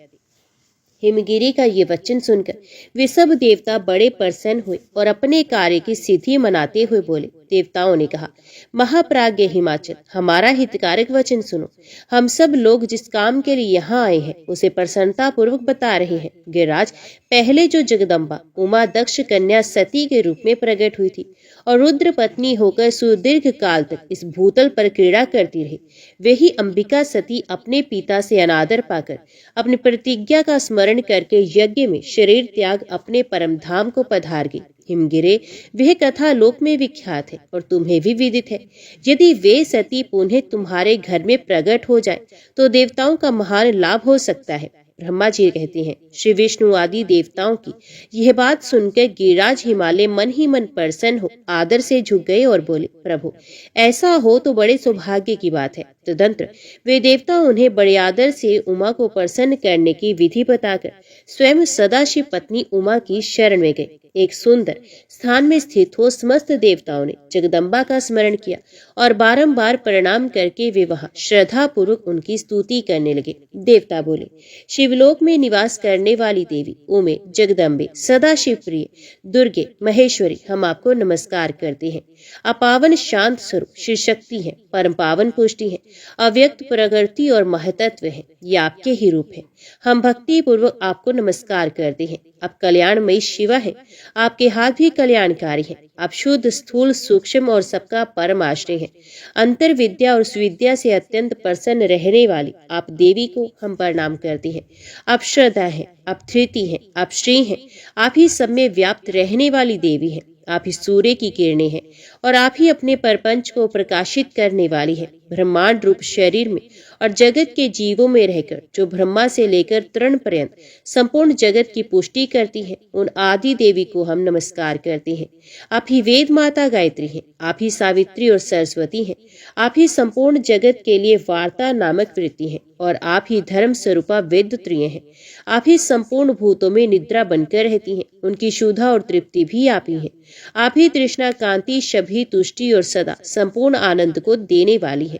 हिमगिरि का ये वचन सुनकर वे सब देवता बड़े प्रसन्न हुए और अपने कार्य की सिद्धि मनाते हुए बोले। देवताओं ने कहा, महाप्राज्ञ हिमाचल, हमारा हितकारक वचन सुनो। हम सब लोग जिस काम के लिए यहाँ आए हैं उसे प्रसन्नता पूर्वक बता रहे हैं। गिरिराज, पहले जो जगदम्बा उमा दक्ष कन्या सती के रूप में प्रकट हुई थी और रुद्र पत्नी होकर सुदीर्घ काल तक इस भूतल पर क्रीड़ा करती रही, वही अंबिका सती अपने पिता से अनादर पाकर अपनी प्रतिज्ञा का स्मरण करके यज्ञ में शरीर त्याग अपने परम धाम को पधार गई। हिमगिरे, वह कथा लोक में विख्यात है और तुम्हें भी विदित है। यदि वे सती पुनः तुम्हारे घर में प्रकट हो जाए तो देवताओं का महान लाभ हो सकता है। ब्रह्मा जी कहते हैं, श्री विष्णु आदि देवताओं की यह बात सुनकर गिरिराज हिमालय मन ही मन प्रसन्न हो आदर से झुक गए और बोले, प्रभु, ऐसा हो तो बड़े सौभाग्य की बात है। तदंतर वे देवता उन्हें बड़े आदर से उमा को प्रसन्न करने की विधि बताकर स्वयं सदाशिव पत्नी उमा की शरण में गए। एक सुंदर स्थान में स्थित हो समस्त देवताओं ने जगदम्बा का स्मरण किया और बारंबार प्रणाम करके वे वहां श्रद्धा पूर्वक उनकी स्तुति करने लगे। देवता बोले, शिवलोक में निवास करने वाली देवी उमे, जगदम्बे, सदाशिव प्रिय, दुर्गे, महेश्वरी, हम आपको नमस्कार करते हैं। आप पावन शांत स्वरूप शिव शक्ति है, परम पावन पुष्टि है, अव्यक्त प्रकृति और महतत्व है। ये आपके ही रूप है। हम भक्ति पूर्वक आपको नमस्कार करते हैं। आप कल्याणमयी शिवा है, आपके हाथ भी कल्याणकारी है। आप शुद्ध, स्थूल, सूक्ष्म और सबका परम आश्रय है। अंतर विद्या और सुविद्या से अत्यंत प्रसन्न रहने वाली आप देवी को हम प्रणाम करते हैं। आप श्रद्धा है, आप धृति है, आप श्री हैं, आप ही सब में व्याप्त रहने वाली देवी है। आप ही सूर्य की किरणें हैं और आप ही अपने प्रपंच को प्रकाशित करने वाली है। ब्रह्मांड रूप शरीर में और जगत के जीवों में रहकर जो ब्रह्मा से लेकर तृण पर्यंत संपूर्ण जगत की पुष्टि करती है, उन आदि देवी को हम नमस्कार करते हैं। आप ही वेद माता गायत्री हैं, आप ही सावित्री और सरस्वती हैं, आप ही संपूर्ण जगत के लिए वार्ता नामक वृत्ति है और आप ही धर्म स्वरूपा वेदत्रिय हैं। आप ही संपूर्ण भूतों में निद्रा बनकर रहती हैं, उनकी शुद्धा और तृप्ति भी आप ही है। आप ही तृष्णा, कांति, शभी, तुष्टि और सदा संपूर्ण आनंद को देने वाली है।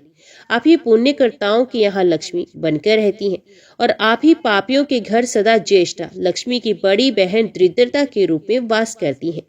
आप ही पुण्यकर्ताओं के यहाँ लक्ष्मी बनकर रहती हैं और आप ही पापियों के घर सदा ज्येष्ठा, लक्ष्मी की बड़ी बहन दरिद्रता के रूप में वास करती हैं।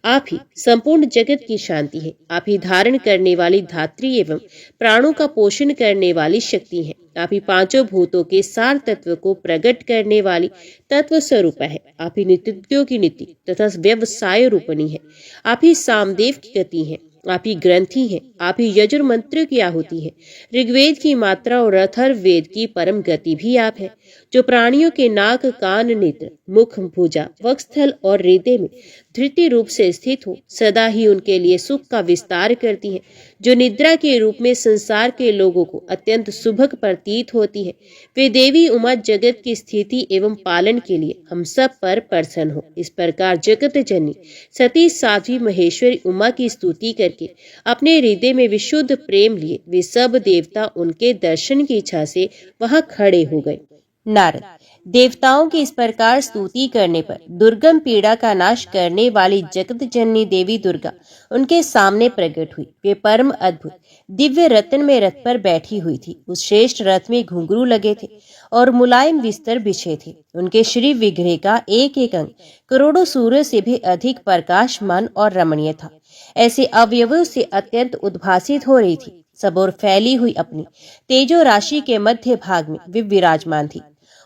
आप ही संपूर्ण जगत की शांति है। आप ही धारण करने वाली धात्री एवं प्राणों का पोषण करने वाली शक्ति है। आप ही पांचों भूतों के सार तत्व को प्रकट करने वाली तत्व स्वरूप है। आप ही नित्यों की नीति तथा व्यवसाय रूपणी है। आप ही सामदेव की गति है। आप ही ग्रंथि हैं। आप ही यजुर मंत्र की आहुति है। ऋग्वेद की मात्रा और अथर्ववेद की परम गति भी आप है। जो प्राणियों के नाक, कान, नेत्र, मुख, भुजा, वक्षस्थल और हृदय में धृति रूप से स्थित हो सदा ही उनके लिए सुख का विस्तार करती है। जो निद्रा के रूप में संसार के लोगों को अत्यंत सुभग प्रतीत होती है, वे देवी उमा जगत की स्थिति एवं पालन के लिए हम सब पर प्रसन्न हो। इस प्रकार जगत जननी सती साध्वी महेश्वरी उमा की स्तुति करके अपने हृदय में विशुद्ध प्रेम लिए वे सब देवता उनके दर्शन की इच्छा से वहां खड़े हो गए। नारद, देवताओं की इस प्रकार स्तुति करने पर दुर्गम पीड़ा का नाश करने वाली जगत जननी देवी दुर्गा उनके सामने प्रकट हुई। वे परम अद्भुत दिव्य रत्न में रथ पर बैठी हुई थी। उस श्रेष्ठ रथ में घुंघरू लगे थे और मुलायम बिस्तर बिछे थे। उनके श्री विग्रह का एक एक अंग करोड़ों सूर्य से भी अधिक प्रकाशमान और रमणीय था। ऐसे अवयवों से अत्यंत उद्भासित हो रही थी। सब ओर फैली हुई अपनी तेजो राशि के मध्य भाग में वे विराजमान थी।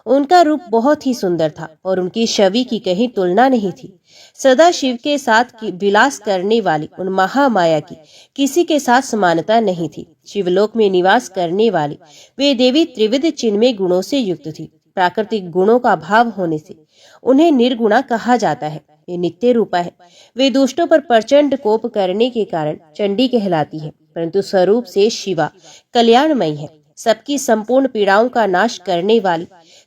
उनका रूप बहुत ही सुंदर था और उनकी छवि की कहीं तुलना नहीं थी। सदा शिव के साथ विलास करने वाली उन महामाया की किसी के साथ समानता नहीं थी। शिवलोक में निवास करने वाली वे देवी त्रिविध चिन्मय गुणों से युक्त थी। प्राकृतिक गुणों का भाव होने से उन्हें निर्गुणा कहा जाता है। वे नित्य रूपा है। वे दुष्टों पर प्रचंड कोप करने के कारण चंडी कहलाती है, परंतु स्वरूप से शिवा कल्याणमयी है। सबकी संपूर्ण पीड़ाओं का नाश करने वाली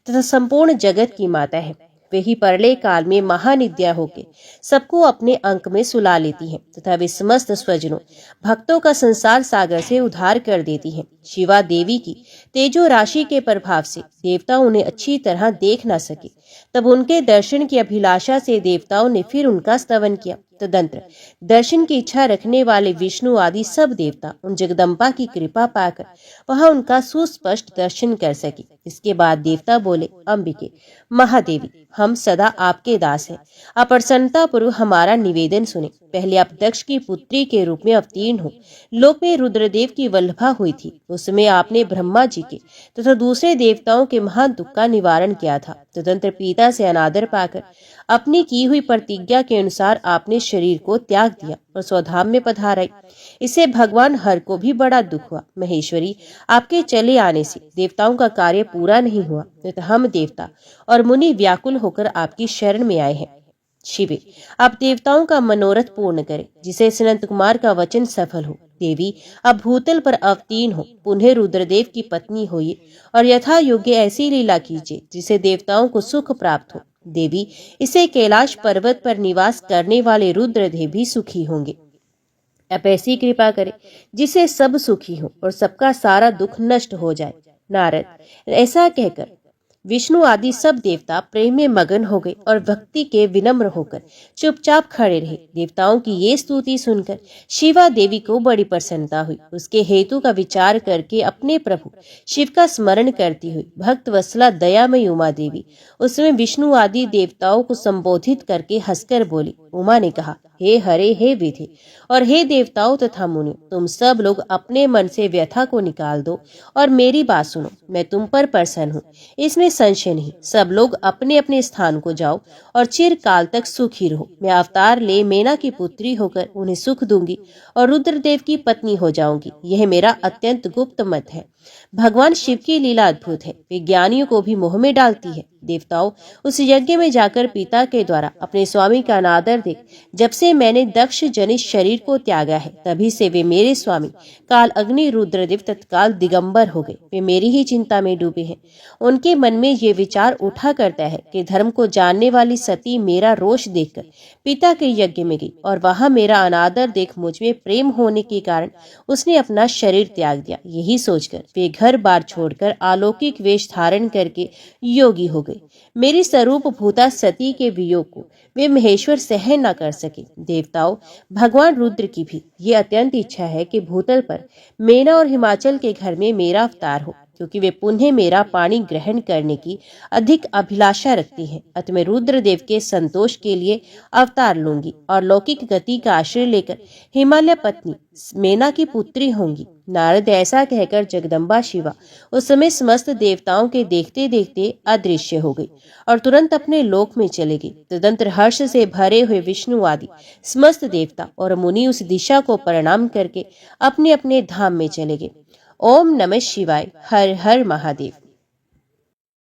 तथा संपूर्ण जगत की माता है। वे ही परले काल में महानिद्या होकर सबको अपने अंक में सुला लेती है तथा वे समस्त स्वजनों भक्तों का संसार सागर से उद्धार कर देती है। शिवा देवी की तेजो राशि के प्रभाव से देवता उन्हें अच्छी तरह देख न सके। तब उनके दर्शन की अभिलाषा से देवताओं ने फिर उनका स्तवन किया। तदंतर दर्शन की इच्छा रखने वाले विष्णु आदि सब देवता उन जगदम्बा की कृपा पाकर वहां उनका सुस्पष्ट दर्शन कर सके। इसके बाद देवता बोले, अंबिके महादेवी, हम सदा आपके दास हैं। आप प्रसन्नता पूर्वक हमारा निवेदन सुने। पहले आप दक्ष की पुत्री के रूप में अवतीर्ण हो। लोक में रुद्रदेव की वल्लभा हुई थी। उस समय आपने ब्रह्मा जी के तथा दूसरे देवताओं के महान दुख का निवारण किया था। तदंतर पिता से अनादर पाकर अपनी की हुई प्रतिज्ञा के अनुसार आपने शरीर को त्याग दिया और स्वधाम में पधाराई। इससे भगवान हर को भी बड़ा दुख हुआ। महेश्वरी, आपके चले आने से देवताओं का कार्य पूरा नहीं हुआ, तो हम देवता और मुनि व्याकुल होकर आपकी शरण में आए हैं। शिवे, आप देवताओं का मनोरथ पूर्ण करें, जिसे सनंत कुमार का वचन सफल हो। देवी, आप भूतल पर अवतीर्ण हो, पुनः रुद्रदेव की पत्नी होइए और यथा योग्य ऐसी लीला कीजिए जिसे देवताओं को सुख प्राप्त हो। देवी, इसे कैलाश पर्वत पर निवास करने वाले रुद्रदेव भी सुखी होंगे। आप ऐसी कृपा करें जिसे सब सुखी हो और सबका सारा दुख नष्ट हो जाए। नारद, ऐसा कहकर विष्णु आदि सब देवता प्रेम में मगन हो गए और भक्ति के विनम्र होकर चुपचाप खड़े रहे। देवताओं की ये स्तुति सुनकर शिवा देवी को बड़ी प्रसन्नता हुई। उसके हेतु का विचार करके अपने प्रभु शिव का स्मरण करती हुई भक्त वत्सला दयामयी उमा देवी उसमें विष्णु आदि देवताओं को संबोधित करके हंसकर बोली। उमा ने कहा, हे हरे, हे विधि और हे देवताओं तथा मुनियों, तुम सब लोग अपने मन से व्यथा को निकाल दो और मेरी बात सुनो। मैं तुम पर प्रसन्न हूँ, इसमें संशय नहीं। सब लोग अपने अपने स्थान को जाओ और चिरकाल तक सुखी रहो। मैं अवतार ले मेना की पुत्री होकर उन्हें सुख दूंगी और रुद्रदेव की पत्नी हो जाऊंगी। यह मेरा अत्यंत गुप्त मत है। भगवान शिव की लीला अद्भुत है, वे ज्ञानियों को भी मोह में डालती है। देवताओं, उस यज्ञ में जाकर पिता के द्वारा अपने स्वामी का अनादर देख जब से मैंने दक्ष जनित शरीर को त्यागा है, तभी से वे मेरे स्वामी काल अग्नि रुद्रदेव तत्काल दिगंबर हो गए। वे मेरी ही चिंता में डूबे हैं। उनके मन में ये विचार उठा करता है कि धर्म को जानने वाली सती मेरा रोष देखकर पिता के यज्ञ में गई और वहां मेरा अनादर देख मुझ में प्रेम होने के कारण उसने अपना शरीर त्याग दिया। यही सोचकर वे घर बार छोड़कर अलौकिक वेश धारण करके योगी हो गए। मेरी स्वरूप भूता सती के वियोग को वे महेश्वर सहन न कर सके। देवताओं, भगवान रुद्र की भी ये अत्यंत इच्छा है कि भूतल पर मेना और हिमाचल के घर में मेरा अवतार हो, क्योंकि वे पुनः मेरा पानी ग्रहण करने की अधिक अभिलाषा रखती हैं। अतः मैं रुद्रदेव के संतोष के लिए अवतार लूंगी और लौकिक गति का आश्रय लेकर हिमालय पत्नी मेना की पुत्री होंगी। नारद, ऐसा कहकर जगदम्बा शिवा उस समय समस्त देवताओं के देखते देखते अदृश्य हो गई और तुरंत अपने लोक में चले गई। तदंतर हर्ष से भरे हुए विष्णु आदि समस्त देवता और मुनि उस दिशा को प्रणाम करके अपने अपने धाम में चले गए। ओम नमः शिवाय। हर हर महादेव।